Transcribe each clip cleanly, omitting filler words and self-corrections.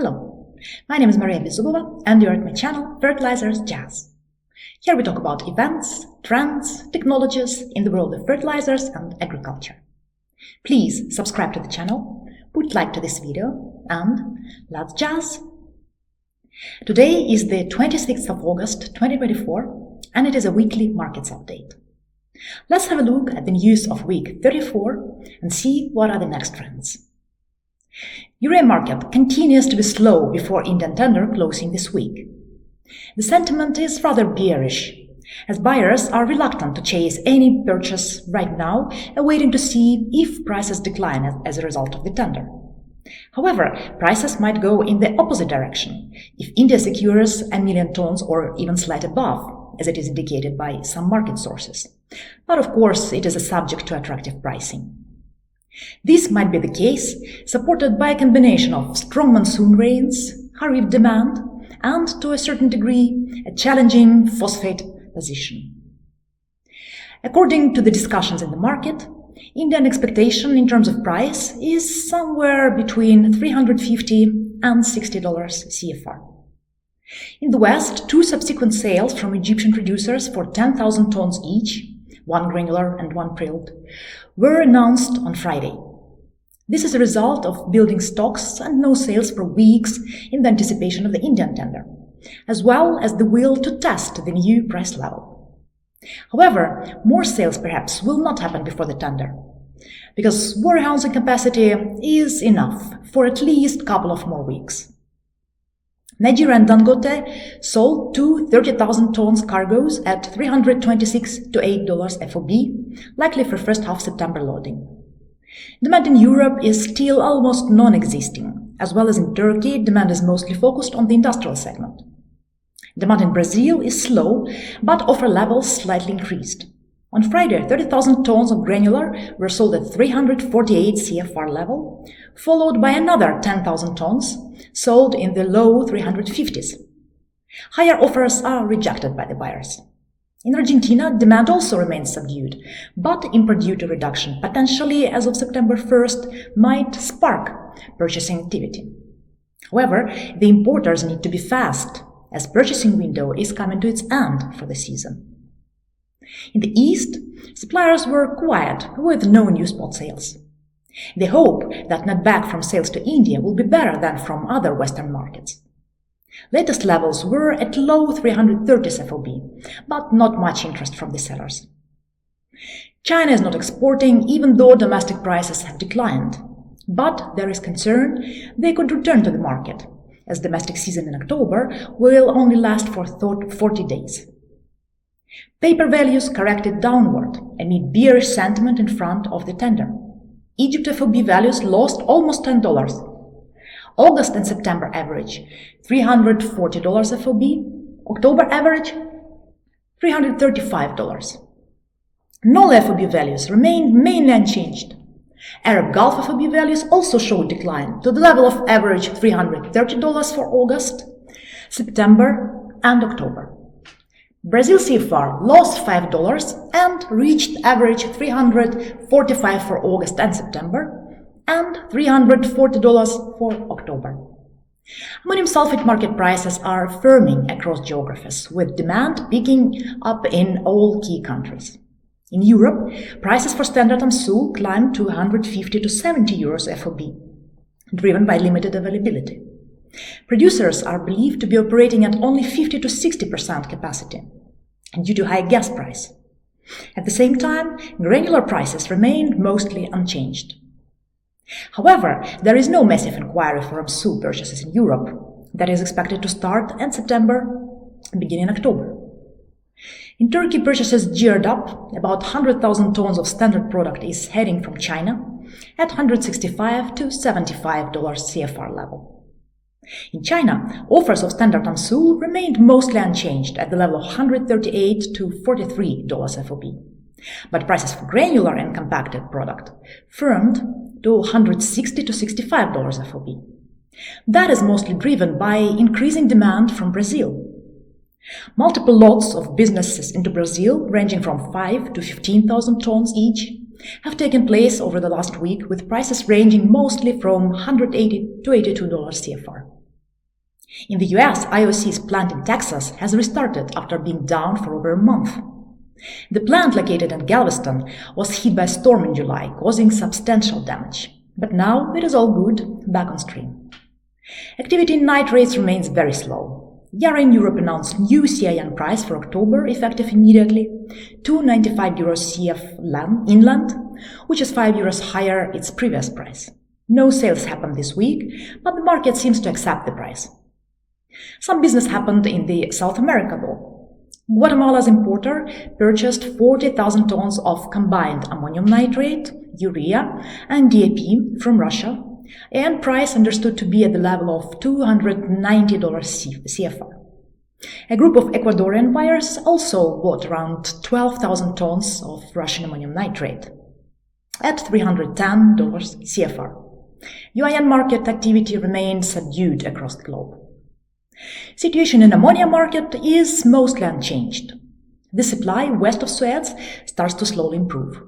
Hello, my name is Maria Bezubova and you're at my channel Fertilizers Jazz. Here we talk about events, trends, technologies in the world of fertilizers and agriculture. Please subscribe to the channel, put like to this video, and let's jazz! Today is the 26th of August 2024 and it is a weekly markets update. Let's have a look at the news of week 34 and see what are the next trends. Urea market continues to be slow before Indian tender closing this week. The sentiment is rather bearish, as buyers are reluctant to chase any purchase right now, awaiting to see if prices decline as a result of the tender. However, prices might go in the opposite direction if India secures a million tons or even slightly above, as it is indicated by some market sources. But of course, it is a subject to attractive pricing. This might be the case, supported by a combination of strong monsoon rains, hurried demand, and, to a certain degree, a challenging phosphate position. According to the discussions in the market, Indian expectation in terms of price is somewhere between $350 and $60 CFR. In the West, two subsequent sales from Egyptian producers for 10,000 tons each, one granular and one prilled, were announced on Friday. This is a result of building stocks and no sales for weeks in the anticipation of the Indian tender, as well as the will to test the new price level. However, more sales perhaps will not happen before the tender, because warehousing capacity is enough for at least a couple of more weeks. Nigeria and Dangote sold two 30,000 tons cargoes at $326 to $8 FOB, likely for first half September loading. Demand in Europe is still almost non-existing, as well as in Turkey, demand is mostly focused on the industrial segment. Demand in Brazil is slow, but offer levels slightly increased. On Friday, 30,000 tons of granular were sold at 348 CFR level, followed by another 10,000 tons sold in the low 350s. Higher offers are rejected by the buyers. In Argentina, demand also remains subdued, but import duty reduction, potentially as of September 1st, might spark purchasing activity. However, the importers need to be fast, as purchasing window is coming to its end for the season. In the East, suppliers were quiet, with no new spot sales. They hope that netback from sales to India will be better than from other Western markets. Latest levels were at low 330s FOB, but not much interest from the sellers. China is not exporting, even though domestic prices have declined. But there is concern they could return to the market, as domestic season in October will only last for 40 days. Paper values corrected downward amid bearish sentiment in front of the tender. Egypt FOB values lost almost $10. August and September average $340 FOB, October average $335. NOLA FOB values remained mainly unchanged. Arab Gulf FOB values also showed decline to the level of average $330 for August, September and October. Brazil CFR lost $5 and reached average $345 for August and September and $340 for October. Ammonium sulfate market prices are firming across geographies, with demand picking up in all key countries. In Europe, prices for standard Amsul climbed to 150 to 70 euros FOB, driven by limited availability. Producers are believed to be operating at only 50 to 60% capacity, due to high gas price. At the same time, granular prices remained mostly unchanged. However, there is no massive inquiry for Amsul purchases in Europe that is expected to start in September and begin in October. In Turkey, purchases geared up. About 100,000 tons of standard product is heading from China at $165 to $75 CFR level. In China, offers of standard Amsul remained mostly unchanged at the level of $138 to $43 FOB. But prices for granular and compacted product firmed to $160 to $65 FOB. That is mostly driven by increasing demand from Brazil. Multiple lots of businesses into Brazil, ranging from 5 to 15,000 tons each, have taken place over the last week, with prices ranging mostly from $180 to $82 CFR. In the US, IOC's plant in Texas has restarted after being down for over a month. The plant located in Galveston was hit by a storm in July, causing substantial damage. But now it is all good, back on stream. Activity in nitrates remains very slow. Yara in Europe announced new CIN price for October, effective immediately, €2.95 CF inland, which is €5 higher its previous price. No sales happened this week, but the market seems to accept the price. Some business happened in the South America though. Guatemala's importer purchased 40,000 tons of combined ammonium nitrate, urea, and DAP from Russia, and price understood to be at the level of $290 CFR. A group of Ecuadorian buyers also bought around 12,000 tons of Russian ammonium nitrate at $310 CFR. UAN market activity remained subdued across the globe. Situation in ammonia market is mostly unchanged. The supply west of Suez starts to slowly improve.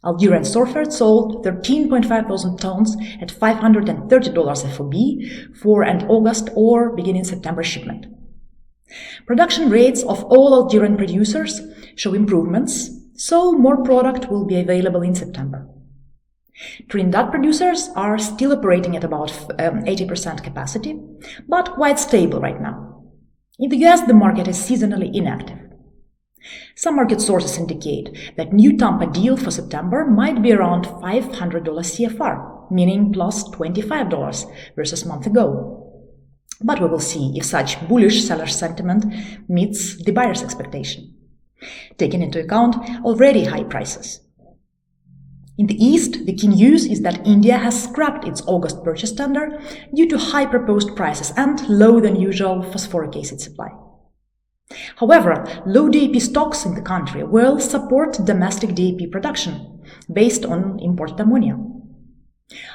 Algeria and Sorfert sold 13.5 thousand tons at $530 FOB for an August or beginning September shipment. Production rates of all Algerian producers show improvements, so more product will be available in September. Trinidad producers are still operating at about 80% capacity, but quite stable right now. In the US, the market is seasonally inactive. Some market sources indicate that new Tampa deal for September might be around $500 CFR, meaning plus $25 versus a month ago. But we will see if such bullish seller sentiment meets the buyer's expectation, taking into account already high prices. In the East, the key news is that India has scrapped its August purchase tender due to high proposed prices and lower than usual phosphoric acid supply. However, low DAP stocks in the country will support domestic DAP production based on imported ammonia.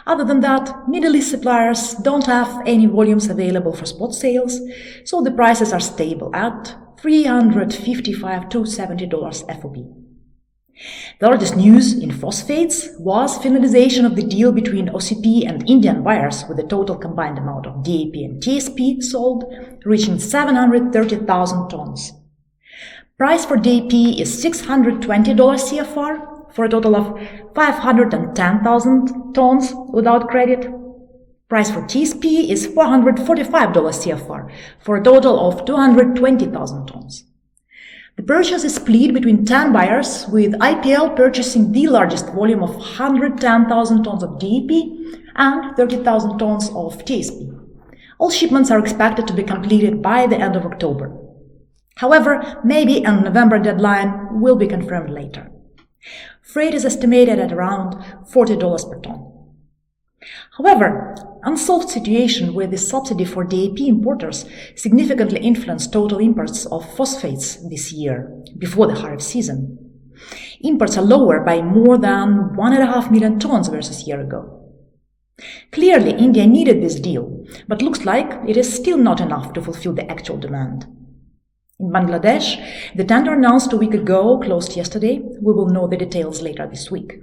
Other than that, Middle East suppliers don't have any volumes available for spot sales, so the prices are stable at $355 to $70 FOB. The largest news in phosphates was finalization of the deal between OCP and Indian buyers with a total combined amount of DAP and TSP sold reaching 730,000 tons. Price for DAP is $620 CFR for a total of 510,000 tons without credit. Price for TSP is $445 CFR for a total of 220,000 tons. The purchase is split between 10 buyers, with IPL purchasing the largest volume of 110,000 tons of DAP and 30,000 tons of TSP. All shipments are expected to be completed by the end of October. However, maybe a November deadline will be confirmed later. Freight is estimated at around $40 per ton. However, unsolved situation with the subsidy for DAP importers significantly influenced total imports of phosphates this year, before the Kharif season. Imports are lower by more than 1.5 million tons versus a year ago. Clearly, India needed this deal, but looks like it is still not enough to fulfill the actual demand. In Bangladesh, the tender announced a week ago closed yesterday. We will know the details later this week.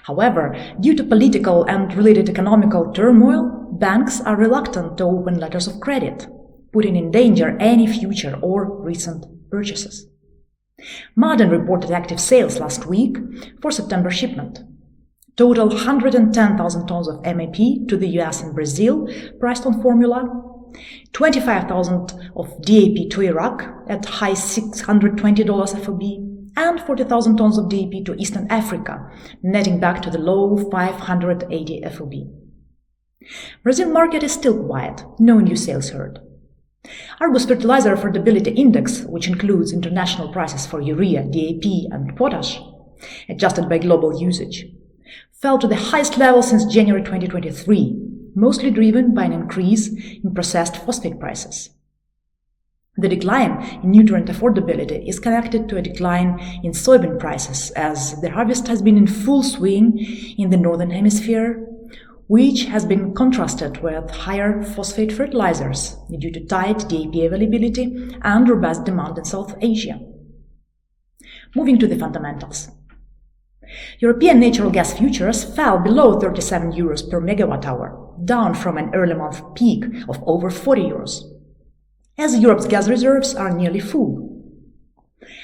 However, due to political and related economical turmoil, banks are reluctant to open letters of credit, putting in danger any future or recent purchases. Ma'aden reported active sales last week for September shipment. Total 110,000 tons of MAP to the US and Brazil, priced on formula, 25,000 of DAP to Iraq at high $620 FOB, and 40,000 tons of DAP to Eastern Africa, netting back to the low 580 FOB. Brazil market is still quiet, no new sales heard. Argus Fertilizer Affordability Index, which includes international prices for urea, DAP, and potash, adjusted by global usage, fell to the highest level since January 2023, mostly driven by an increase in processed phosphate prices. The decline in nutrient affordability is connected to a decline in soybean prices, as the harvest has been in full swing in the Northern Hemisphere, which has been contrasted with higher phosphate fertilizers due to tight DAP availability and robust demand in South Asia. Moving to the fundamentals. European natural gas futures fell below 37 euros per megawatt hour, down from an early month peak of over 40 euros. as Europe's gas reserves are nearly full.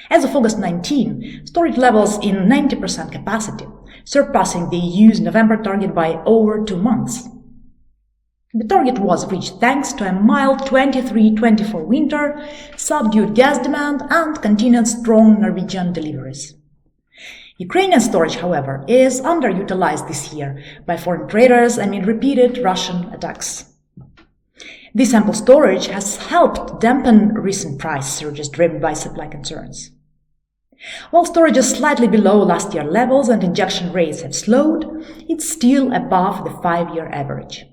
As of August 19, storage levels in 90% capacity, surpassing the EU's November target by over 2 months. The target was reached thanks to a mild 23-24 winter, subdued gas demand, and continued strong Norwegian deliveries. Ukrainian storage, however, is underutilized this year by foreign traders amid repeated Russian attacks. This ample storage has helped dampen recent price surges driven by supply concerns. While storage is slightly below last year's levels and injection rates have slowed, it's still above the 5-year average.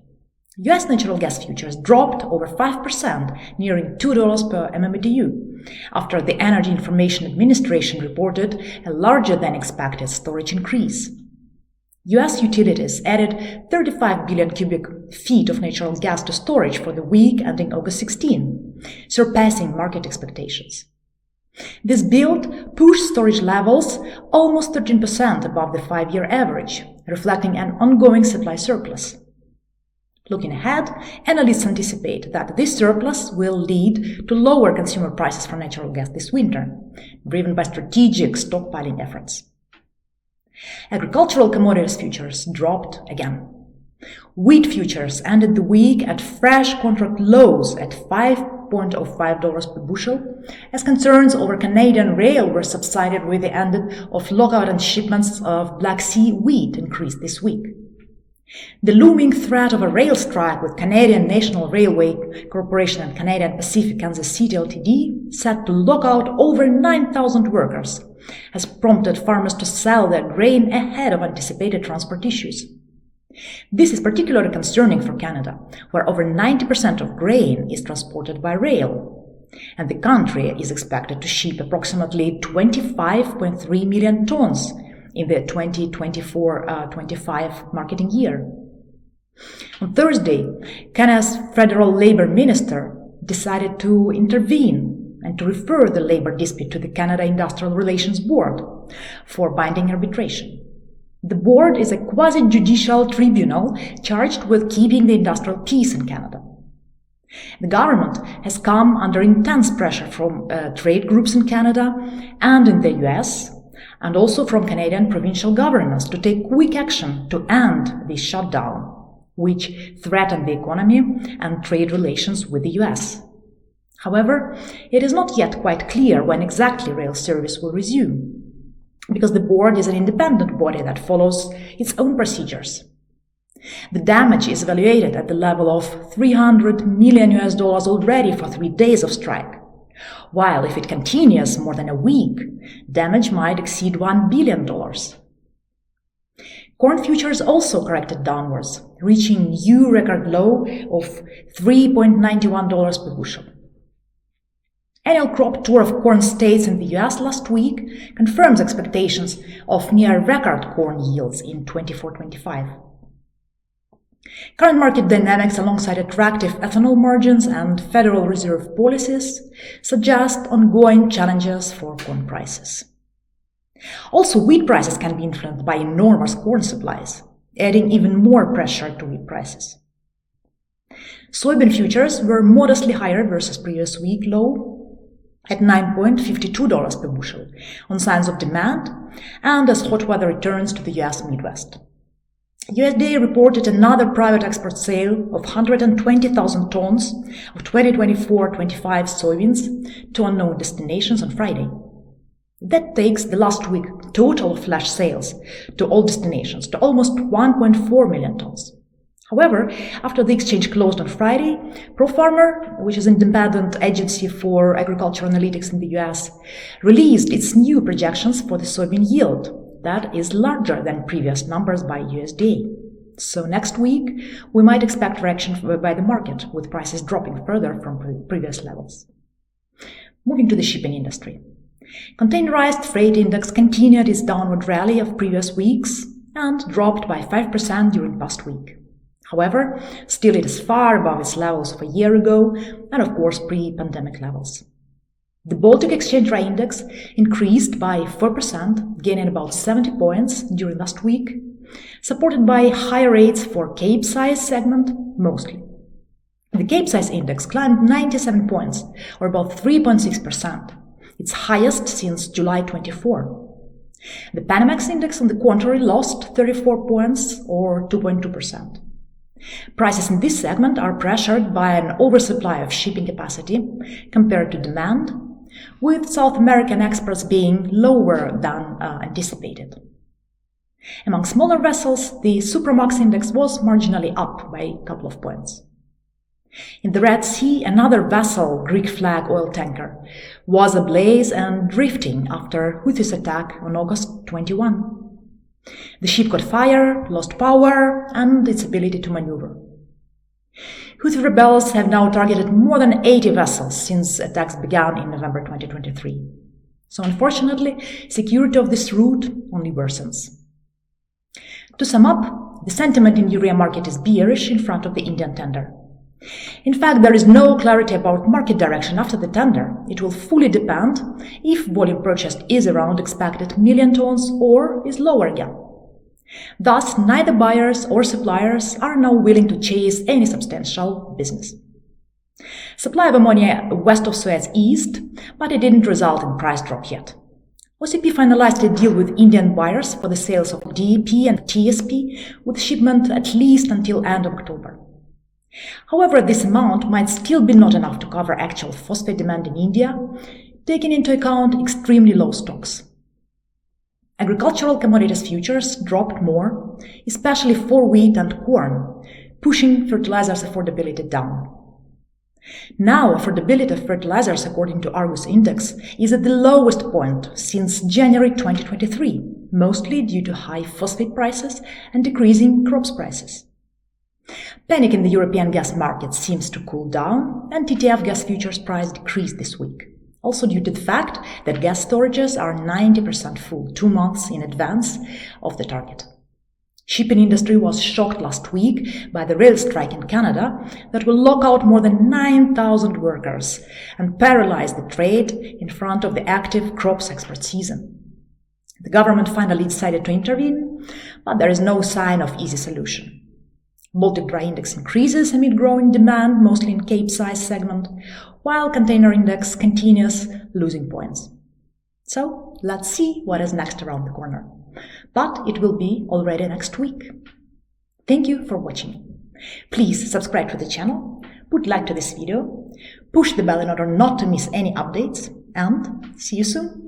US natural gas futures dropped over 5%, nearing $2 per MMBtu, after the Energy Information Administration reported a larger-than-expected storage increase. US utilities added 35 billion cubic feet of natural gas to storage for the week ending August 16, surpassing market expectations. This build pushed storage levels almost 13% above the 5-year average, reflecting an ongoing supply surplus. Looking ahead, analysts anticipate that this surplus will lead to lower consumer prices for natural gas this winter, driven by strategic stockpiling efforts. Agricultural commodities futures dropped again. Wheat futures ended the week at fresh contract lows at $5.05 per bushel, as concerns over Canadian rail were subsided with the end of lockout and shipments of Black Sea wheat increased this week. The looming threat of a rail strike with Canadian National Railway Corporation and Canadian Pacific Kansas City Ltd., set to lock out over 9,000 workers, has prompted farmers to sell their grain ahead of anticipated transport issues. This is particularly concerning for Canada, where over 90% of grain is transported by rail, and the country is expected to ship approximately 25.3 million tons in the 2024-25 marketing year. On Thursday, Canada's federal labor minister decided to intervene and to refer the labor dispute to the Canada Industrial Relations Board for binding arbitration. The board is a quasi-judicial tribunal charged with keeping the industrial peace in Canada. The government has come under intense pressure from trade groups in Canada and in the US, and also from Canadian provincial governments to take quick action to end this shutdown, which threatened the economy and trade relations with the US. However, it is not yet quite clear when exactly rail service will resume, because the board is an independent body that follows its own procedures. The damage is evaluated at the level of $300 million already for 3 days of strike, while if it continues more than a week, damage might exceed $1 billion. Corn futures also corrected downwards, reaching new record low of $3.91 per bushel. Annual crop tour of corn states in the US last week confirms expectations of near-record corn yields in 24-25. Current market dynamics alongside attractive ethanol margins and Federal Reserve policies suggest ongoing challenges for corn prices. Also, wheat prices can be influenced by enormous corn supplies, adding even more pressure to wheat prices. Soybean futures were modestly higher versus previous week low at $9.52 per bushel, on signs of demand and as hot weather returns to the US Midwest. USDA reported another private export sale of 120,000 tons of 2024-25 soybeans to unknown destinations on Friday. That takes the last week total of flash sales to all destinations to almost 1.4 million tons. However, after the exchange closed on Friday, ProFarmer, which is an independent agency for agricultural analytics in the US, released its new projections for the soybean yield. That is larger than previous numbers by USDA. So next week, we might expect reaction by the market, with prices dropping further from previous levels. Moving to the shipping industry. Containerized freight index continued its downward rally of previous weeks and dropped by 5% during past week. However, still it is far above its levels of a year ago and of course pre-pandemic levels. The Baltic Dry Index increased by 4%, gaining about 70 points during last week, supported by higher rates for capesize segment mostly. The capesize index climbed 97 points, or about 3.6%, its highest since July 24. The Panamax index, on the contrary, lost 34 points, or 2.2%. Prices in this segment are pressured by an oversupply of shipping capacity compared to demand, with South American exports being lower than anticipated. Among smaller vessels, the Supramax index was marginally up by a couple of points. In the Red Sea, another vessel, Greek flag oil tanker, was ablaze and drifting after Houthis' attack on August 21. The ship caught fire, lost power, and its ability to maneuver. Houthi rebels have now targeted more than 80 vessels since attacks began in November 2023. So unfortunately, security of this route only worsens. To sum up, the sentiment in urea market is bearish in front of the Indian tender. In fact, there is no clarity about market direction after the tender. It will fully depend if volume purchased is around expected million tons or is lower again. Thus, neither buyers or suppliers are now willing to chase any substantial business. Supply of ammonia west of Suez eased, but it didn't result in price drop yet. OCP finalized a deal with Indian buyers for the sales of DAP and TSP, with shipment at least until end of October. However, this amount might still be not enough to cover actual phosphate demand in India, taking into account extremely low stocks. Agricultural commodities futures dropped more, especially for wheat and corn, pushing fertilizers affordability down. Now, affordability of fertilizers, according to Argus Index, is at the lowest point since January 2023, mostly due to high phosphate prices and decreasing crops prices. Panic in the European gas market seems to cool down, and TTF gas futures price decreased this week, also due to the fact that gas storages are 90% full 2 months in advance of the target. Shipping industry was shocked last week by the rail strike in Canada that will lock out more than 9,000 workers and paralyze the trade in front of the active crops export season. The government finally decided to intervene, but there is no sign of easy solution. Baltic Dry Index increases amid growing demand, mostly in capesize segment, while Container Index continues losing points. So, let's see what is next around the corner. But it will be already next week. Thank you for watching. Please subscribe to the channel, put like to this video, push the bell in order not to miss any updates, and see you soon.